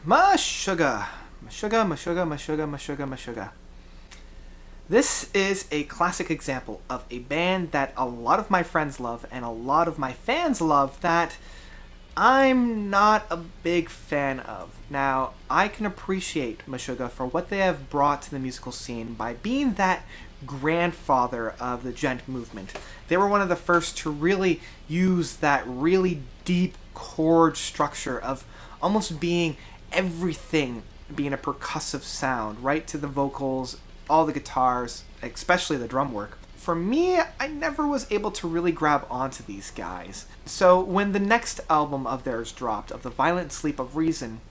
Meshuggah. Meshuggah. This is a classic example of a band that a lot of my friends love and a lot of my fans love that I'm not a big fan of. Now, I can appreciate Meshuggah for what they have brought to the musical scene by being that grandfather of the Djent movement. They were one of the first to really use that really deep chord structure of almost being everything being a percussive sound, right to the vocals, all the guitars, especially the drum work. For me, I never was able to really grab onto these guys. So when the next album of theirs dropped, of The Violent Sleep of Reason,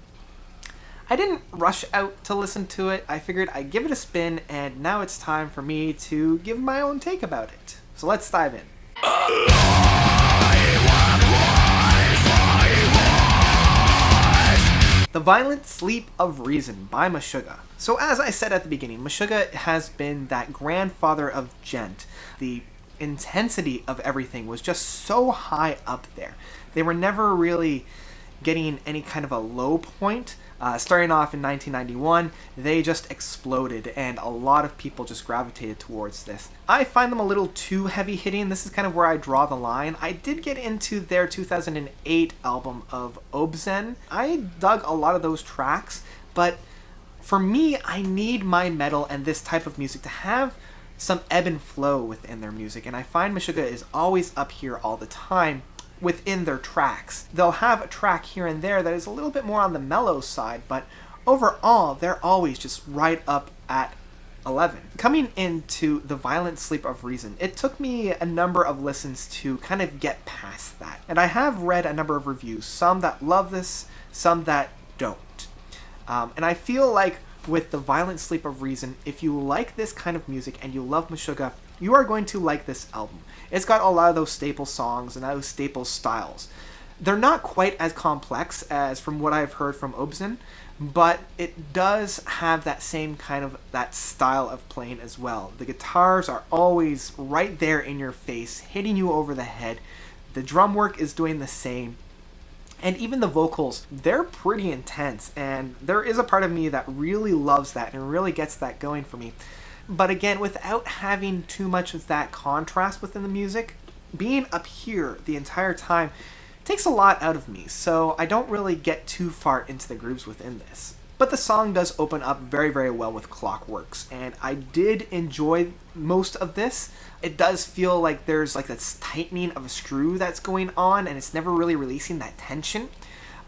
I didn't rush out to listen to it. I figured I'd give it a spin, and now it's time for me to give my own take about it. So let's dive in. The Violent Sleep of Reason by Meshuggah. So as I said at the beginning, Meshuggah has been that grandfather of Djent. The intensity of everything was just so high up there. They were never really getting any kind of a low point. Starting off in 1991, they just exploded, and a lot of people just gravitated towards this. I find them a little too heavy-hitting. This is kind of where I draw the line. I did get into their 2008 album of Obscene. I dug a lot of those tracks, but for me, I need my metal and this type of music to have some ebb and flow within their music, and I find Meshuggah is always up here all the time within their tracks. They'll have a track here and there that is a little bit more on the mellow side, but overall, they're always just right up at 11. Coming into The Violent Sleep of Reason, it took me a number of listens to kind of get past that. And I have read a number of reviews, some that love this, some that don't. And I feel like with The Violent Sleep of Reason, if you like this kind of music and you love Meshuggah, you are going to like this album. It's got a lot of those staple songs and those staple styles. They're not quite as complex as from what I've heard from Obscene, but it does have that same kind of that style of playing as well. The guitars are always right there in your face, hitting you over the head. The drum work is doing the same. And even the vocals, they're pretty intense, and there is a part of me that really loves that and really gets that going for me. But again, without having too much of that contrast within the music, being up here the entire time takes a lot out of me, so I don't really get too far into the grooves within this. But the song does open up very, very well with Clockworks, and I did enjoy most of this. It does feel like there's like this tightening of a screw that's going on, and it's never really releasing that tension.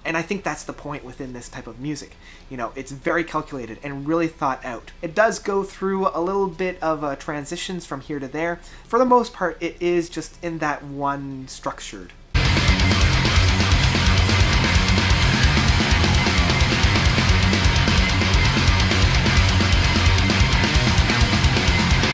And I think that's the point within this type of music. You know, it's very calculated and really thought out. It does go through a little bit of transitions from here to there. For the most part, it is just in that one structured.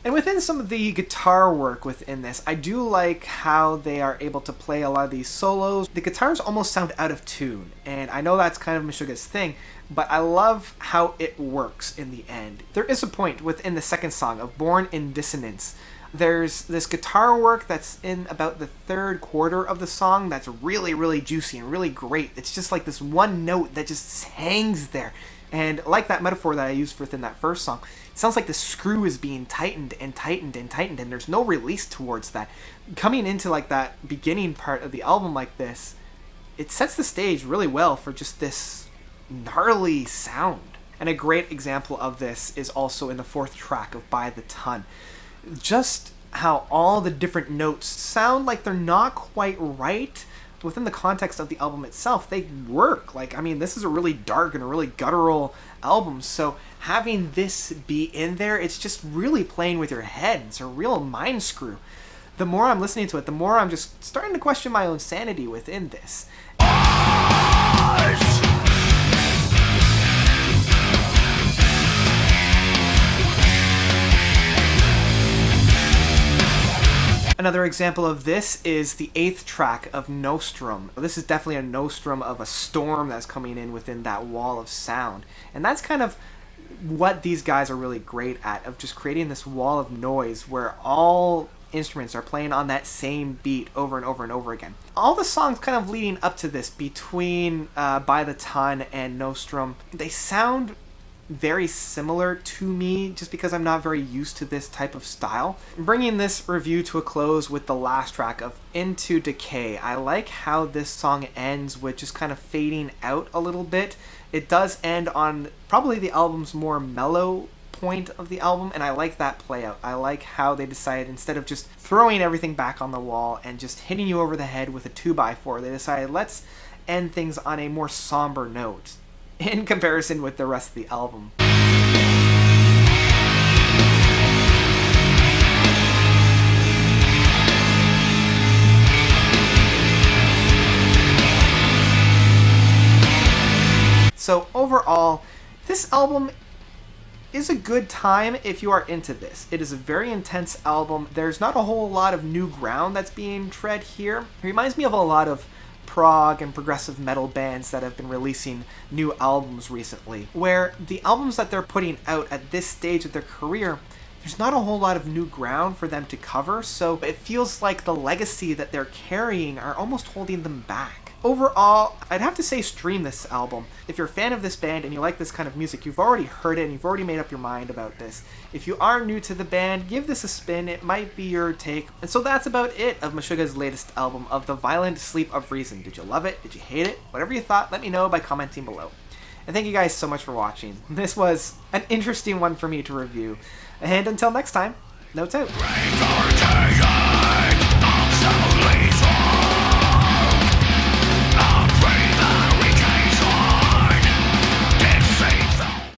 And within some of the guitar work within this, I do like how they are able to play a lot of these solos. The guitars almost sound out of tune, and I know that's kind of Meshuggah's thing, but I love how it works in the end. There is a point within the second song of Born in Dissonance. There's this guitar work that's in about the third quarter of the song that's really, really juicy and really great. It's just like this one note that just hangs there. And like that metaphor that I used within that first song, it sounds like the screw is being tightened and tightened and tightened, and there's no release towards that. Coming into like that beginning part of the album like this, it sets the stage really well for just this gnarly sound. And a great example of this is also in the fourth track of By the Ton. Just how all the different notes sound like they're not quite right, within the context of the album itself, they work. Like, I mean, this is a really dark and a really guttural album, so having this be in there, it's just really playing with your head. It's a real mind screw. The more I'm listening to it, the more I'm just starting to question my own sanity within this. Another example of this is the 8th track of Nostrum. This is definitely a nostrum of a storm that's coming in within that wall of sound. And that's kind of what these guys are really great at, of just creating this wall of noise where all instruments are playing on that same beat over and over and over again. All the songs kind of leading up to this, between By the Ton and Nostrum, they sound very similar to me just because I'm not very used to this type of style. Bringing this review to a close with the last track of Into Decay. I like how this song ends with just kind of fading out a little bit. It does end on probably the album's more mellow point of the album, and I like that play out. I like how they decided, instead of just throwing everything back on the wall and just hitting you over the head with a 2x4, they decided let's end things on a more somber note in comparison with the rest of the album. So overall, this album is a good time if you are into this. It is a very intense album. There's not a whole lot of new ground that's being tread here. It reminds me of a lot of prog and progressive metal bands that have been releasing new albums recently, where the albums that they're putting out at this stage of their career, there's not a whole lot of new ground for them to cover, so it feels like the legacy that they're carrying are almost holding them back. Overall, I'd have to say stream this album. If you're a fan of this band and you like this kind of music, you've already heard it and you've already made up your mind about this. If you are new to the band, give this a spin. It might be your take. And so that's about it of Meshuggah's latest album, Of the Violent Sleep of Reason. Did you love it? Did you hate it? Whatever you thought, let me know by commenting below. And thank you guys so much for watching. This was an interesting one for me to review. And until next time, notes out.